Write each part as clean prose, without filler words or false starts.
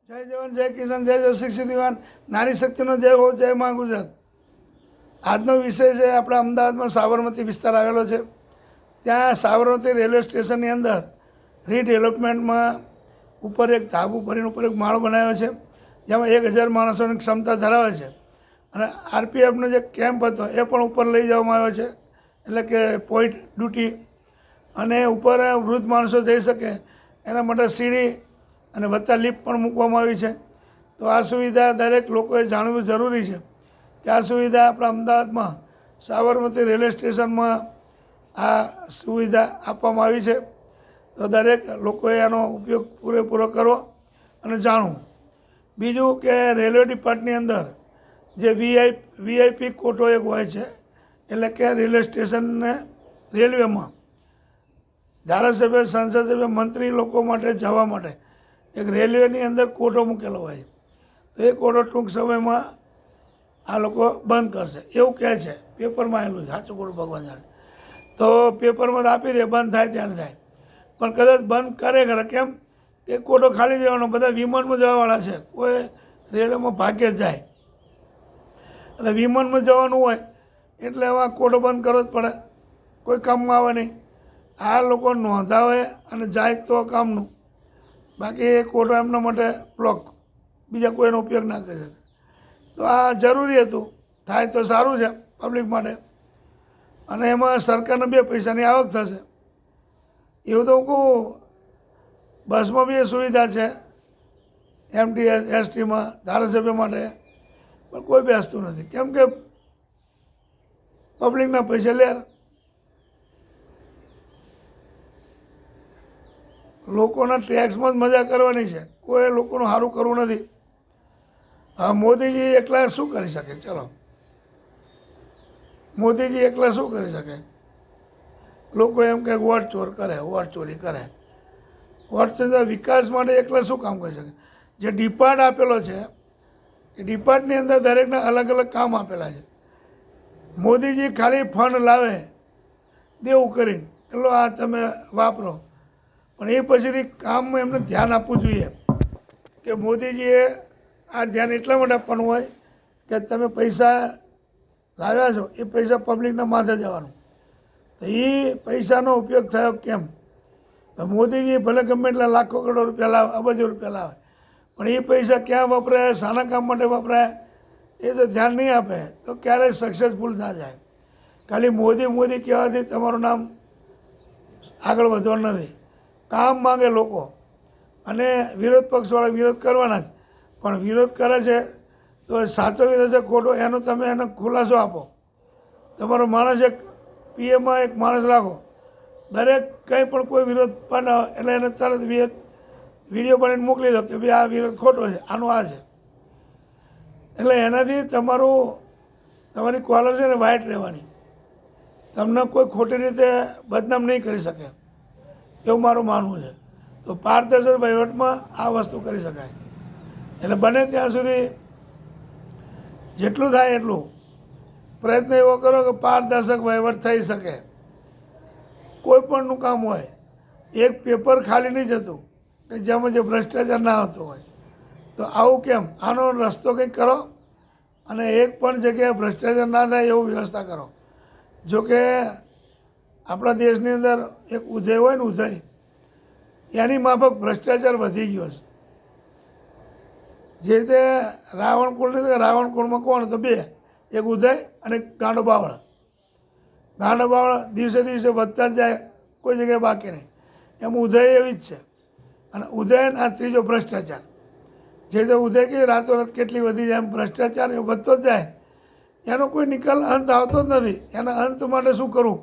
જય જવાન જય કિસાન જય જય શિક્ષિત યુવાન નારી શક્તિનો જય હો જય માં ગુજરાત. આજનો વિષય છે આપણા અમદાવાદમાં સાબરમતી વિસ્તાર આવેલો છે. ત્યાં સાબરમતી રેલવે સ્ટેશનની અંદર રીડેવલપમેન્ટમાં ઉપર એક ધાબુ ભરીને ઉપર એક માળ બનાવ્યો છે, જેમાં 1000 માણસોની ક્ષમતા ધરાવે છે. અને આરપીએફનો જે કેમ્પ હતો એ પણ ઉપર લઈ જવામાં આવ્યો છે, એટલે કે પોઈન્ટ ડ્યુટી. અને ઉપર વૃદ્ધ માણસો જઈ શકે એના માટે સીડી અને વત્તા લિફ્ટ પણ મૂકવામાં આવી છે. તો આ સુવિધા દરેક લોકોએ જાણવું જરૂરી છે કે આ સુવિધા આપણા અમદાવાદમાં સાબરમતી રેલવે સ્ટેશનમાં આ સુવિધા આપવામાં આવી છે. તો દરેક લોકોએ આનો ઉપયોગ પૂરેપૂરો કરવો અને જાણવું. બીજું કે રેલવે ડિપાર્ટની અંદર જે વીઆઈપી કોટો એક હોય છે, એટલે કે રેલવે સ્ટેશનને રેલવેમાં ધારાસભ્ય, સંસદ સભ્ય, મંત્રી લોકો માટે જવા માટે એક રેલવેની અંદર કોટો મૂકેલો હોય છે. તો એ કોટો ટૂંક સમયમાં આ લોકો બંધ કરશે એવું કહે છે, પેપરમાં આવેલું છે. સાચું ખોટું ભગવાન જાણે. તો પેપરમાં આપી દે, બંધ થાય ત્યારે થાય. પણ કદાચ બંધ કરે ખરા, કેમ એ કોટો ખાલી દેવાનો, બધા વિમાનમાં જવાવાળા છે, કોઈ રેલવેમાં ભાગ્યે જ જાય. એટલે વિમાનમાં જવાનું હોય એટલે એમાં કોટો બંધ કરવો જ પડે, કોઈ કામમાં આવે નહીં. આ લોકો નોંધાવે અને જાય તો કામનું, બાકી એ કોટો એમના માટે બ્લોક, બીજા કોઈનો ઉપયોગ ના કરી શકે. તો આ જરૂરી હતું, થાય તો સારું છે પબ્લિક માટે. અને એમાં સરકારને 2 પૈસાની આવક થશે. એવું તો હું કહું, બસમાં બી એ સુવિધા છે, એમટીએસ એસટીમાં ધારાસભ્ય માટે, પણ કોઈ બેસતું નથી. કેમ કે પબ્લિકના પૈસા લે, લોકોના ટેક્સમાં જ મજા કરવાની છે, કોઈ લોકોનું સારું કરવું નથી. હા, મોદીજી એકલા શું કરી શકે? ચલો, મોદીજી એકલા શું કરી શકે? લોકો એમ કે વોટ ચોર કરે, વોટ ચોરી કરે. વોટ ચોરી વિકાસ માટે એકલા શું કામ કરી શકે? જે ડિપાર્ટ આપેલો છે એ ડિપાર્ટની અંદર દરેકના અલગ અલગ કામ આપેલા છે. મોદીજી ખાલી ફંડ લાવે દેવું કરીને, એટલો આ તમે વાપરો. પણ એ પછીથી કામમાં એમને ધ્યાન આપવું જોઈએ કે મોદીજીએ આ ધ્યાન એટલા માટે આપવાનું હોય કે તમે પૈસા લાવ્યા છો એ પૈસા પબ્લિકના માથે જવાનું. તો એ પૈસાનો ઉપયોગ થયો કેમ? તો મોદીજી ભલે ગમે એટલા લાખો કરોડો રૂપિયા લાવે, અબજો રૂપિયા લાવે, પણ એ પૈસા ક્યાં વપરાય, શાના કામ માટે વપરાય, એ જો ધ્યાન નહીં આપે તો ક્યારેય સક્સેસફુલ ના જાય. ખાલી મોદી મોદી કહેવાથી તમારું નામ આગળ વધવાનું નથી. કામ માંગે લોકો, અને વિરોધ પક્ષવાળા વિરોધ કરવાના જ, પણ વિરોધ કરે છે તો સાચો વિરોધ છે ખોટો એનો તમે એને ખુલાસો આપો. તમારો માણસ એક પીએમમાં એક માણસ રાખો, દરેક કંઈ પણ કોઈ વિરોધ પણ એટલે એને તરત વિડીયો બનાવીને મોકલી દો કે ભાઈ આ વિરોધ ખોટો છે, આનું આ છે. એટલે એનાથી તમારી કોલર છે ને વાઇટ રહેવાની, તમને કોઈ ખોટી રીતે બદનામ નહીં કરી શકે, એવું મારું માનવું છે. તો પારદર્શક વહીવટમાં આ વસ્તુ કરી શકાય. એટલે બને ત્યાં સુધી જેટલું થાય એટલું પ્રયત્ન એવો કરો કે પારદર્શક વહીવટ થઈ શકે. કોઈ પણનું કામ હોય, એક પેપર ખાલી નહીં જતું કે જેમાં જે ભ્રષ્ટાચાર ના આવતો હોય. તો આવું કેમ? આનો રસ્તો કંઈક કરો અને એક પણ જગ્યાએ ભ્રષ્ટાચાર ના થાય એવું વ્યવસ્થા કરો. જોકે આપણા દેશની અંદર એક ઉદય હોય ને, ઉદય, એની માફક ભ્રષ્ટાચાર વધી ગયો છે. જે રીતે રાવણકુળ નથી, રાવણકુળમાં કોણ તો 2, એક ઉદય અને ગાંડો બાવળ. ગાંડો બાવળ દિવસે દિવસે વધતા જ જાય, કોઈ જગ્યાએ બાકી નહીં. એમ ઉદય એવી જ છે. અને ઉદય આ ત્રીજો ભ્રષ્ટાચાર. જે રીતે ઉદય કે રાતોરાત કેટલી વધી જાય, એમ ભ્રષ્ટાચાર એ વધતો જ જાય. એનો કોઈ નિકાલ અંત આવતો જ નથી. એના અંત માટે શું કરવું?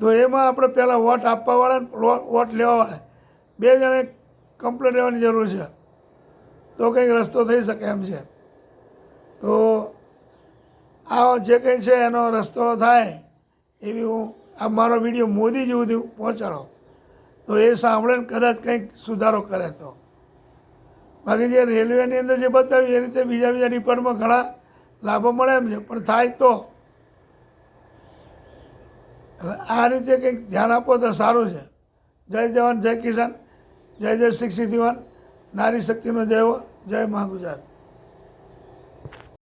તો એમાં આપણે પહેલાં વોટ આપવાવાળા ને વોટ લેવાવાળા 2 જણે કમ્પ્લેટ રહેવાની જરૂર છે, તો કંઈક રસ્તો થઈ શકે એમ છે. તો આ જે કંઈ છે એનો રસ્તો થાય એવી હું આ મારો વિડીયો મોદીજી સુધી પહોંચાડો, તો એ સાંભળે ને કદાચ કંઈક સુધારો કરે તો. બાકી જે રેલવેની અંદર જે બતાવ્યું એ રીતે બીજા ડિપાર્ટમાં ઘણા લાભો મળે એમ છે, પણ થાય તો. એટલે આ રીતે કંઈક ધ્યાન આપો તો સારું છે. જય જવાન જય કિસાન જય જય શિક્ષિત યુવાન નારી શક્તિનો જય હો. જય મા ગુજરાત.